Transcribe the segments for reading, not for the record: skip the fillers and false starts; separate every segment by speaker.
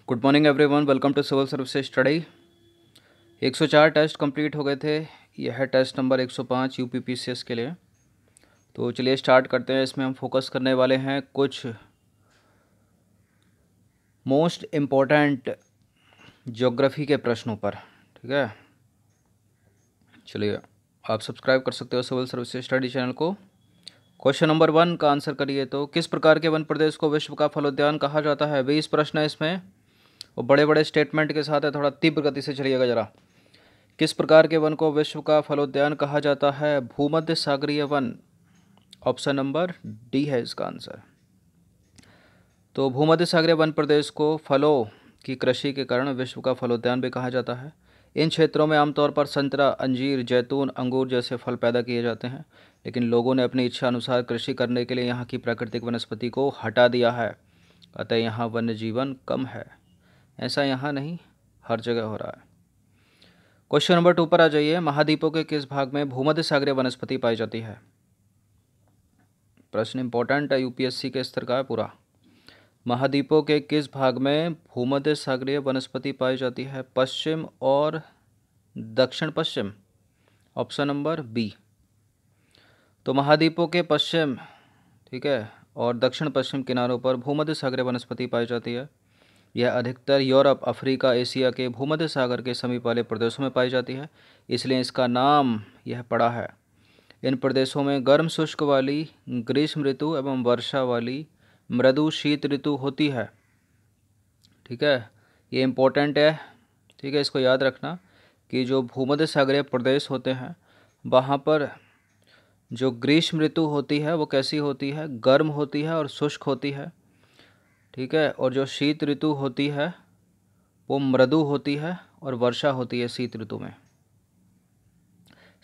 Speaker 1: Good morning everyone, welcome to civil services study. 104 test complete हो गए थे। यह है टेस्ट नंबर 105 यूपीपीसीएस के लिए। तो चलिए स्टार्ट करते हैं। इसमें हम फोकस करने वाले हैं कुछ मोस्ट इम्पोर्टेंट ज्योग्राफी के प्रश्नों पर। ठीक है, चलिए आप सब्सक्राइब कर सकते हो सिविल सर्विसेज स्टडी चैनल को। क्वेश्चन नंबर 1 का आंसर करिए। तो किस प्रकार के वन प्रदेश को विश्व का फलोद्यान कहा जाता है? 20 प्रश्न है इसमें और बड़े बड़े स्टेटमेंट के साथ है, थोड़ा तीव्र गति से चलिएगा ज़रा। किस प्रकार के वन को विश्व का फलोद्यान कहा जाता है? भूमध्य सागरीय वन। ऑप्शन नंबर डी है इसका आंसर। तो भूमध्य सागरीय वन प्रदेश को फलों की कृषि के कारण विश्व का फलोद्यान भी कहा जाता है। इन क्षेत्रों में आमतौर पर संतरा, अंजीर, जैतून, अंगूर जैसे फल पैदा किए जाते हैं, लेकिन लोगों ने अपनी इच्छा अनुसार कृषि करने के लिए यहाँ की प्राकृतिक वनस्पति को हटा दिया है, अतः यहाँ वन्य जीवन कम है। ऐसा यहाँ नहीं, हर जगह हो रहा है। क्वेश्चन नंबर 2 पर आ जाइए। महाद्वीपों के किस भाग में भूमध्य सागरीय वनस्पति पाई जाती है? प्रश्न इंपॉर्टेंट है, यूपीएससी के स्तर का है पूरा। महाद्वीपों के किस भाग में भूमध्य सागरीय वनस्पति पाई जाती है? पश्चिम और दक्षिण पश्चिम। Option number B. तो महाद्वीपों के पश्चिम, ठीक है, और दक्षिण पश्चिम किनारों पर भूमध्य सागरीय वनस्पति पाई जाती है। यह अधिकतर यूरोप, अफ्रीका, एशिया के भूमध्य सागर के समीप वाले प्रदेशों में पाई जाती है, इसलिए इसका नाम यह पड़ा है। इन प्रदेशों में गर्म शुष्क वाली ग्रीष्म ऋतु एवं वर्षा वाली मृदु शीत ऋतु होती है। ठीक है, ये इम्पोर्टेंट है। ठीक है, इसको याद रखना कि जो भूमध्य सागरीय प्रदेश होते हैं वहाँ पर जो ग्रीष्म ऋतु होती है वो कैसी होती है? गर्म होती है और शुष्क होती है। ठीक है, और जो शीत ऋतु होती है वो मृदु होती है और वर्षा होती है शीत ऋतु में।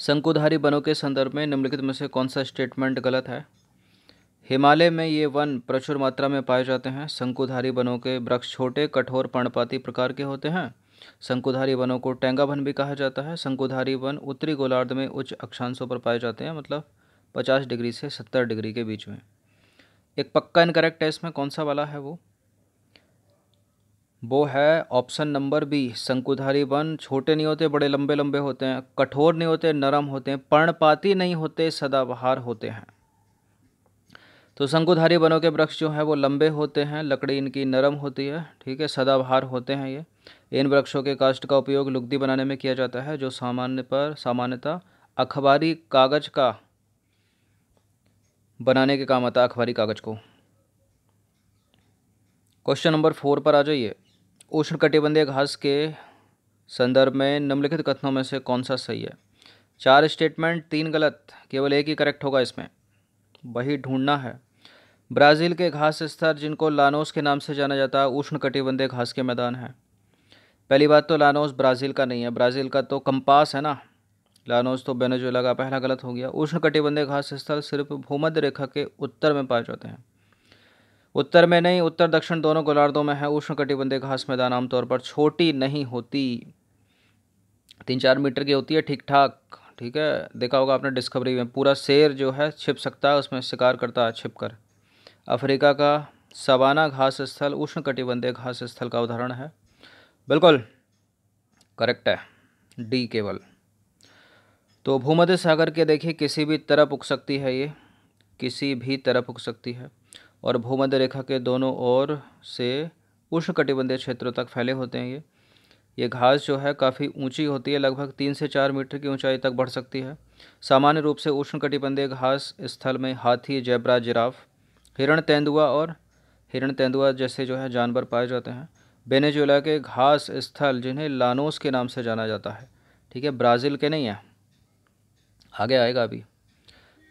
Speaker 1: शंकुधारी वनों के संदर्भ में निम्नलिखित में से कौन सा स्टेटमेंट गलत है? हिमालय में ये वन प्रचुर मात्रा में पाए जाते हैं। शंकुधारी वनों के वृक्ष छोटे, कठोर, पर्णपाती प्रकार के होते हैं। शंकुधारी वनों को टेंगा वन भी कहा जाता है। शंकुधारी वन उत्तरी गोलार्ध में उच्च अक्षांशों पर पाए जाते हैं, मतलब 50 डिग्री से 70 डिग्री के बीच में। एक पक्का इनकरेक्ट है इसमें, कौन सा वाला है वो है ऑप्शन नंबर बी। शंकुधारी वन छोटे नहीं होते, बड़े लंबे लंबे होते हैं, कठोर नहीं होते, नरम होते हैं, पर्णपाती नहीं होते, सदाबहार होते हैं। तो शंकुधारी वनों के वृक्ष जो है वो लंबे होते हैं, लकड़ी इनकी नरम होती है। ठीक है, सदाबहार होते हैं ये। इन वृक्षों के काष्ठ का उपयोग लुगदी बनाने में किया जाता है, जो सामान्यतः अखबारी कागज का बनाने के काम आता है, अखबारी कागज को। क्वेश्चन नंबर 4 पर आ जाइए। उष्णकटिबंधीय घास के संदर्भ में निम्नलिखित कथनों में से कौन सा सही है? 4 स्टेटमेंट, 3 गलत, केवल एक ही करेक्ट होगा इसमें, वही ढूंढना है। ब्राज़ील के घास स्थल जिनको लानोस के नाम से जाना जाता है उष्णकटिबंधीय घास के मैदान हैं। पहली बात तो लानोस ब्राज़ील का नहीं है, ब्राज़ील का तो कंपास है ना, लानोस तो वेनेजुएला का, पहला गलत हो गया। उष्णकटिबंधीय घास स्थल सिर्फ भूमध्य रेखा के उत्तर में पाए जाते हैं। उत्तर में नहीं, उत्तर दक्षिण दोनों गोलार्धों में है। उष्णकटिबंधीय घास मैदान आमतौर पर छोटी नहीं होती, 3-4 मीटर की होती है, ठीक ठाक। ठीक है, देखा होगा आपने डिस्कवरी में, पूरा शेर जो है छिप सकता है उसमें, शिकार करता है छिप कर। अफ्रीका का सवाना घास स्थल उष्णकटिबंधीय घास स्थल का उदाहरण है। बिल्कुल करेक्ट है, डी केवल। तो भूमध्य सागर के देखिए किसी भी तरफ उग सकती है, ये किसी भी तरफ उग सकती है, और भूमध्य रेखा के दोनों ओर से उष्णकटिबंधीय क्षेत्रों तक फैले होते हैं। ये घास जो है काफ़ी ऊंची होती है, लगभग 3 से 4 मीटर की ऊंचाई तक बढ़ सकती है। सामान्य रूप से उष्णकटिबंधीय घास स्थल में हाथी, जेब्रा, जिराफ, हिरण तेंदुआ जैसे जो है जानवर पाए जाते हैं। वेनेजुएला के घास स्थल जिन्हें लानोस के नाम से जाना जाता है, ठीक है, ब्राज़ील के नहीं है, आगे आएगा अभी।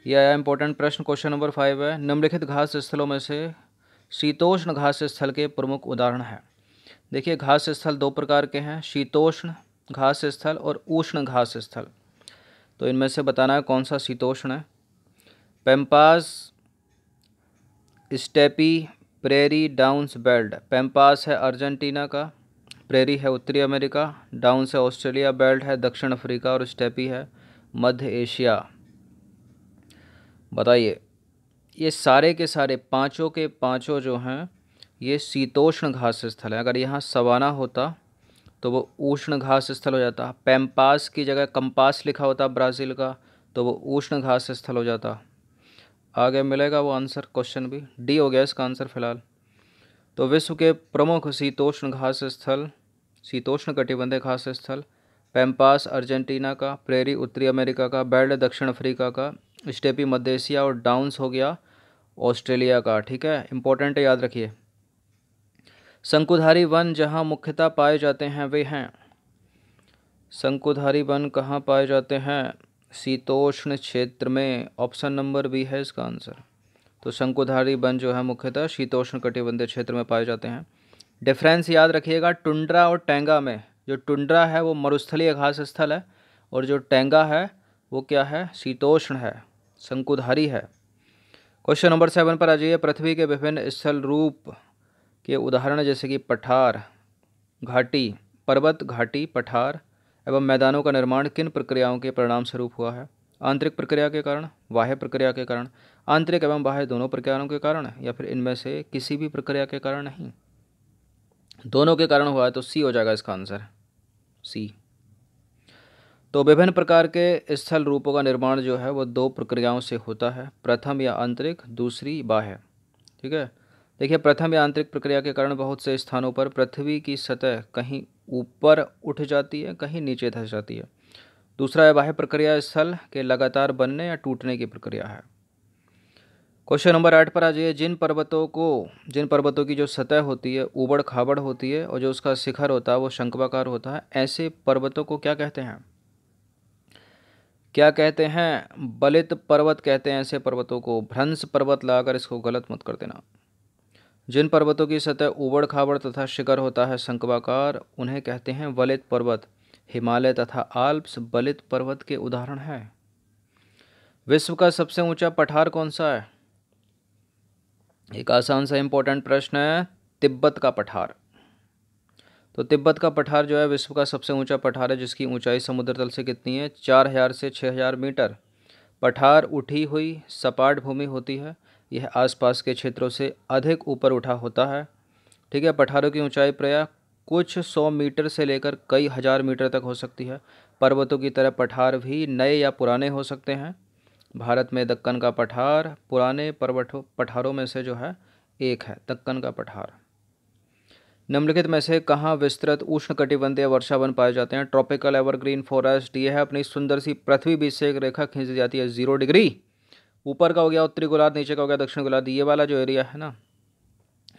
Speaker 1: ये आया इंपॉर्टेंट प्रश्न। क्वेश्चन नंबर 5 है, निम्नलिखित घास स्थलों में से शीतोष्ण घास स्थल के प्रमुख उदाहरण हैं। देखिए घास स्थल 2 प्रकार के हैं, शीतोष्ण घास स्थल और उष्ण घास स्थल। तो इनमें से बताना है कौन सा शीतोष्ण है। पैम्पास, स्टेपी, प्रेरी, डाउन्स बेल्ट। पैम्पास है अर्जेंटीना का, प्रेरी है उत्तरी अमेरिका, डाउन्स है ऑस्ट्रेलिया, बेल्ट है दक्षिण अफ्रीका और स्टेपी है मध्य एशिया। बताइए, ये सारे के सारे पांचों के पांचों जो हैं ये शीतोष्ण घास स्थल है। अगर यहाँ सवाना होता तो वो उष्ण घास स्थल हो जाता। पैम्पास की जगह कंपास लिखा होता ब्राज़ील का, तो वो उष्ण घास स्थल हो जाता। आगे मिलेगा वो आंसर, क्वेश्चन भी डी हो गया इसका आंसर फिलहाल। तो विश्व के प्रमुख शीतोष्ण घास स्थल, शीतोष्ण कटिबंधीय घास स्थल, पैम्पास अर्जेंटीना का, प्रेरी उत्तरी अमेरिका का, बेल्ट दक्षिण अफ्रीका का, स्टेपी मध्य एशिया और डाउन्स हो गया ऑस्ट्रेलिया का। ठीक है, इंपॉर्टेंट है, याद रखिए। शंकुधारी वन जहाँ मुख्यतः पाए जाते हैं वे हैं, शंकुधारी वन कहाँ पाए जाते हैं? शीतोष्ण क्षेत्र में। ऑप्शन नंबर बी है इसका आंसर। तो शंकुधारी वन जो है मुख्यतः शीतोष्ण कटिबंधीय क्षेत्र में पाए जाते हैं। डिफरेंस याद रखिएगा टुंड्रा और टैंगा में। जो टुंड्रा है वो मरुस्थलीय घास स्थल है, और जो टैंगा है वो क्या है? शीतोष्ण है, शंकुधारी है। क्वेश्चन नंबर 7 पर आ जाइए। पृथ्वी के विभिन्न स्थल रूप के उदाहरण जैसे कि पठार, घाटी, पर्वत, घाटी, पठार एवं मैदानों का निर्माण किन प्रक्रियाओं के परिणाम स्वरूप हुआ है? आंतरिक प्रक्रिया के कारण, बाह्य प्रक्रिया के कारण, आंतरिक एवं बाह्य दोनों प्रक्रियाओं के कारण, या फिर इनमें से किसी भी प्रक्रिया के कारण नहीं? दोनों के कारण हुआ है, तो सी हो जाएगा इसका आंसर, सी। तो विभिन्न प्रकार के स्थल रूपों का निर्माण जो है वो दो प्रक्रियाओं से होता है, प्रथम या आंतरिक, दूसरी बाह्य। ठीक है, देखिए प्रथम या आंतरिक प्रक्रिया के कारण बहुत से स्थानों पर पृथ्वी की सतह कहीं ऊपर उठ जाती है, कहीं नीचे धंस जाती है। दूसरा है बाह्य प्रक्रिया, स्थल के लगातार बनने या टूटने की प्रक्रिया है। क्वेश्चन नंबर 8 पर आ जाइए। जिन पर्वतों की जो सतह होती है ऊबड़ खाबड़ होती है और जो उसका शिखर होता है वो शंक्वाकार होता है, ऐसे पर्वतों को क्या कहते हैं? क्या कहते हैं? बलित पर्वत कहते हैं ऐसे पर्वतों को। भ्रंश पर्वत लाकर इसको गलत मत कर देना। जिन पर्वतों की सतह ऊबड़ खाबड़ तथा शिखर होता है शंक्वाकार, उन्हें कहते हैं वलित पर्वत। हिमालय तथा आल्प्स वलित पर्वत के उदाहरण हैं। विश्व का सबसे ऊंचा पठार कौन सा है? एक आसान सा इंपॉर्टेंट प्रश्न है, तिब्बत का पठार। तो तिब्बत का पठार जो है विश्व का सबसे ऊंचा पठार है, जिसकी ऊंचाई समुद्र तल से कितनी है? 4000 से 6000 मीटर। पठार उठी हुई सपाट भूमि होती है, यह आसपास के क्षेत्रों से अधिक ऊपर उठा होता है। ठीक है, पठारों की ऊंचाई प्रायः कुछ 100 मीटर से लेकर कई हज़ार मीटर तक हो सकती है। पर्वतों की तरह पठार भी नए या पुराने हो सकते हैं। भारत में दक्कन का पठार पुराने पठारों में से जो है एक है, दक्कन का पठार। निम्नलिखित में से कहाँ विस्तृत उष्णकटिबंधीय वर्षा वन पाए जाते हैं? Tropical evergreen forest. ये है अपनी सुंदर सी पृथ्वी बीच से एक रेखा खींच दी जाती है 0 डिग्री। ऊपर का हो गया उत्तरी गोलार्ध, नीचे का हो गया दक्षिण गोलार्ध। ये वाला जो एरिया है ना,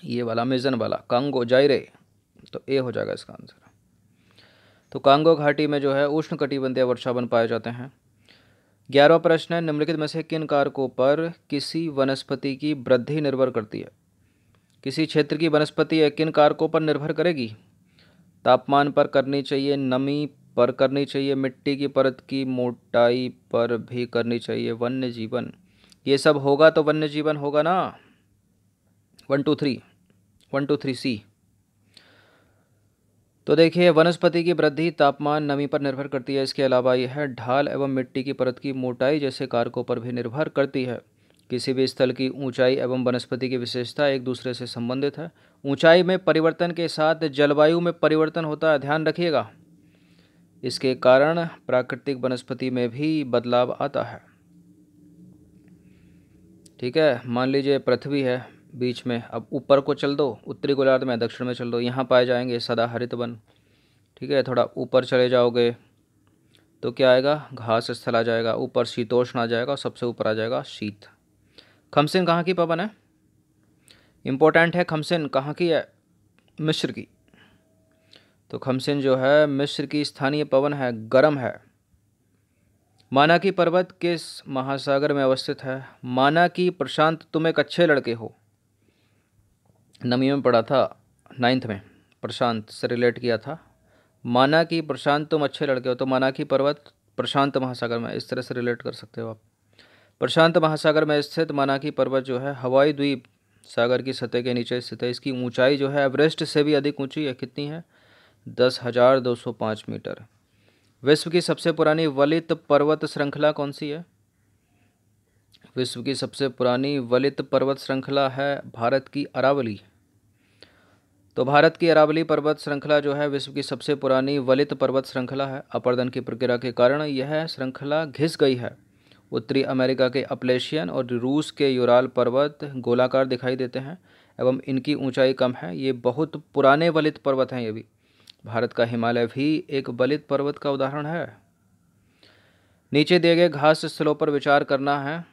Speaker 1: ये वाला अमेजन वाला, कांगो जायरे, तो ए हो जाएगा इसका आंसर। तो कांगो घाटी में जो है उष्णकटिबंधीय वर्षा वन पाए जाते हैं। 11वां प्रश्न है, निम्नलिखित में से किन कारकों पर किसी वनस्पति की वृद्धि निर्भर करती है? किसी क्षेत्र की वनस्पति किन कारकों पर निर्भर करेगी? तापमान पर करनी चाहिए, नमी पर करनी चाहिए, मिट्टी की परत की मोटाई पर भी करनी चाहिए, वन्य जीवन। ये सब होगा तो वन्य जीवन होगा ना। 1 2 3 1 2 3 सी। तो देखिए वनस्पति की वृद्धि तापमान, नमी पर निर्भर करती है। इसके अलावा यह ढाल एवं मिट्टी की परत की मोटाई जैसे कारकों पर भी निर्भर करती है। किसी भी स्थल की ऊंचाई एवं वनस्पति की विशेषता एक दूसरे से संबंधित है। ऊंचाई में परिवर्तन के साथ जलवायु में परिवर्तन होता है, ध्यान रखिएगा। इसके कारण प्राकृतिक वनस्पति में भी बदलाव आता है। ठीक है, मान लीजिए पृथ्वी है बीच में, अब ऊपर को चल दो, उत्तरी गोलार्ध में, दक्षिण में चल दो, यहाँ पाए जाएंगे सदाहरित वन। ठीक है, थोड़ा ऊपर चले जाओगे तो क्या आएगा? घास स्थल आ जाएगा, ऊपर शीतोष्ण आ जाएगा और सबसे ऊपर आ जाएगा शीत। खमसिन कहाँ की पवन है? इम्पोर्टेंट है, खमसिन कहाँ की है? मिस्र की। तो खमसिन जो है मिस्र की स्थानीय पवन है, गर्म है। मानाकी पर्वत किस महासागर में अवस्थित है? मानाकी प्रशांत, तुम एक अच्छे लड़के हो, नवी में पढ़ा था 9th में, प्रशांत से रिलेट किया था। मानाकी प्रशांत, तुम अच्छे लड़के हो, तो मानाकी पर्वत प्रशांत महासागर में, इस तरह से रिलेट कर सकते हो आप। प्रशांत महासागर में स्थित मानाकी पर्वत जो है हवाई द्वीप सागर की सतह के नीचे स्थित है। इसकी ऊंचाई जो है एवरेस्ट से भी अधिक ऊंची है। कितनी है? 10,205 मीटर। विश्व की सबसे पुरानी वलित पर्वत श्रृंखला कौन सी है? विश्व की सबसे पुरानी वलित पर्वत श्रृंखला है भारत की अरावली। तो भारत की अरावली पर्वत श्रृंखला जो है विश्व की सबसे पुरानी वलित पर्वत श्रृंखला है। अपरदन की प्रक्रिया के कारण यह श्रृंखला घिस गई है। उत्तरी अमेरिका के अपलेशियन और रूस के यूराल पर्वत गोलाकार दिखाई देते हैं एवं इनकी ऊंचाई कम है। ये बहुत पुराने वलित पर्वत हैं। ये भी भारत का हिमालय भी एक वलित पर्वत का उदाहरण है। नीचे दिए गए घास स्थलों पर विचार करना है।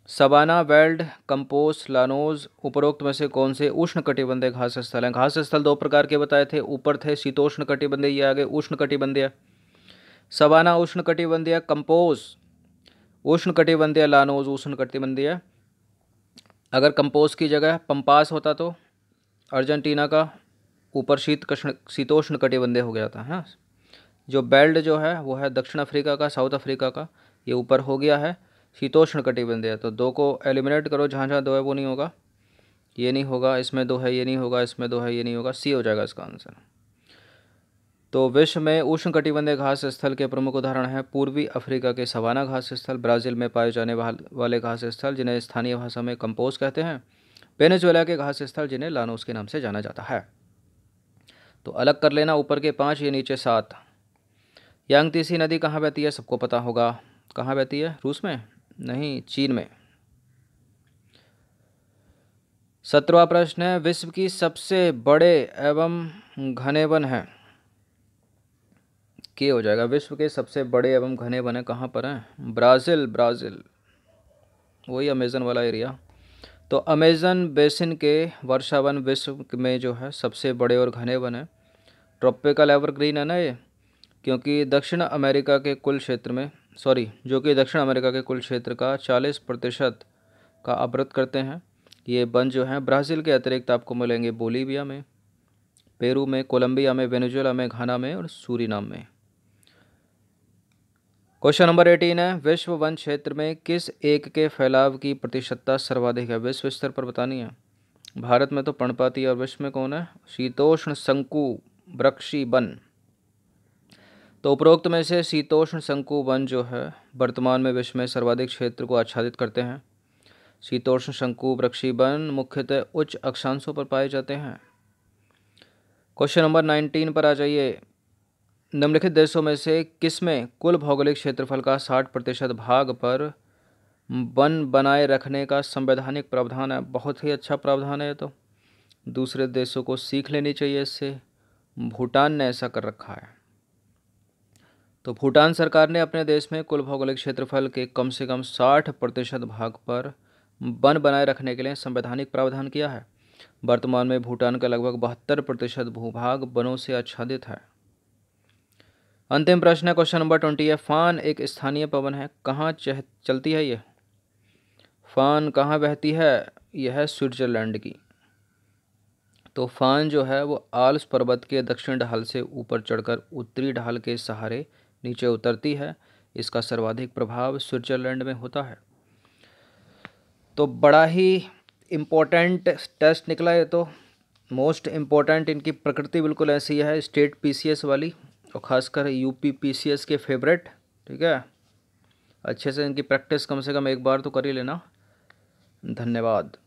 Speaker 1: सवाना, वेल्ड, कंपोस, लानोज उपरोक्त में से कौन से उष्ण कटिबंधीय घास स्थल हैं? घास स्थल दो प्रकार के बताए थे, ऊपर थे शीतोष्ण कटिबंधीय, ये आगे उष्ण कटिबंधीय। सवाना उष्ण कटिबंधीय, कंपोस उष्ण कटिबंधीय, लानोज उष्ण कटिबंधीय। अगर कंपोस की जगह पंपास होता तो अर्जेंटीना का ऊपर शीतोष्ण कटिबंधीय हो गया था। हाँ, जो बेल्ट जो है वो है दक्षिण अफ्रीका का, साउथ अफ्रीका का, ये ऊपर हो गया है शीतोष्ण कटिबंधीय। तो दो को एलिमिनेट करो, जहाँ जहाँ दो है वो नहीं होगा, ये नहीं होगा, इसमें दो है ये नहीं होगा, इसमें दो है ये नहीं होगा, सी हो जाएगा इसका आंसर। तो विश्व में उष्ण कटिबंधीय घास स्थल के प्रमुख उदाहरण हैं पूर्वी अफ्रीका के सवाना घास स्थल, ब्राज़ील में पाए जाने वाले घास स्थल जिन्हें स्थानीय भाषा में कंपोज कहते हैं, वेनेजुएला के घास स्थल जिन्हें लानोस के नाम से जाना जाता है। तो अलग कर लेना, ऊपर के 5 ये नीचे 7। यांगतीसी नदी कहाँ बहती है? सबको पता होगा। कहाँ बहती है? रूस में नहीं, चीन में। 17वां प्रश्न है, विश्व की सबसे बड़े एवं घने वन है? क्या हो जाएगा? विश्व के सबसे बड़े एवं घने वन कहाँ पर हैं? ब्राज़ील, वही अमेज़न वाला एरिया। तो अमेज़न बेसिन के वर्षा वन विश्व में जो है सबसे बड़े और घने वन है। ट्रॉपिकल एवरग्रीन है ना ये, क्योंकि दक्षिण अमेरिका के कुल क्षेत्र में जो कि दक्षिण अमेरिका के कुल क्षेत्र का 40% का आवृत करते हैं। ये वन जो हैं ब्राज़ील के अतिरिक्त आपको मिलेंगे बोलीविया में, पेरू में, कोलंबिया में, वेनेजुएला में, घाना में और सूरीनाम में। क्वेश्चन नंबर 18 है, विश्व वन क्षेत्र में किस एक के फैलाव की प्रतिशतता सर्वाधिक है? विश्व स्तर पर बतानी है। भारत में तो पर्णपाती और विश्व में कौन है? शीतोष्ण शंकु वृक्षी वन। तो उपरोक्त में से शीतोष्ण शंकु वन जो है वर्तमान में विश्व में सर्वाधिक क्षेत्र को आच्छादित करते हैं। शीतोष्ण शंकु वृक्षी वन मुख्यतः उच्च अक्षांशों पर पाए जाते हैं। क्वेश्चन नंबर 19 पर आ जाइए। निम्नलिखित देशों में से किसमें कुल भौगोलिक क्षेत्रफल का 60% भाग पर वन बनाए रखने का संवैधानिक प्रावधान है? बहुत ही अच्छा प्रावधान है। तो दूसरे देशों को सीख लेनी चाहिए इससे। भूटान ने ऐसा कर रखा है। तो भूटान सरकार ने अपने देश में कुल भौगोलिक क्षेत्रफल के कम से कम 60% भाग पर वन बनाए रखने के लिए संवैधानिक प्रावधान किया है। वर्तमान में भूटान का लगभग 72% भूभाग वनों से आच्छादित है। अंतिम प्रश्न है क्वेश्चन नंबर 20 है, फान एक स्थानीय पवन है, कहाँ चलती है ये? फान कहाँ बहती है? यह है स्विट्जरलैंड की। तो फान जो है वो आल्प्स पर्वत के दक्षिण ढाल से ऊपर चढ़कर उत्तरी ढाल के सहारे नीचे उतरती है। इसका सर्वाधिक प्रभाव स्विट्जरलैंड में होता है। तो बड़ा ही इम्पोर्टेंट टेस्ट निकला है। तो मोस्ट इम्पोर्टेंट, इनकी प्रकृति बिल्कुल ऐसी है, स्टेट पीसीएस वाली, और ख़ासकर यूपी पीसीएस के फेवरेट। ठीक है, अच्छे से इनकी प्रैक्टिस कम से कम एक बार तो कर ही लेना। धन्यवाद।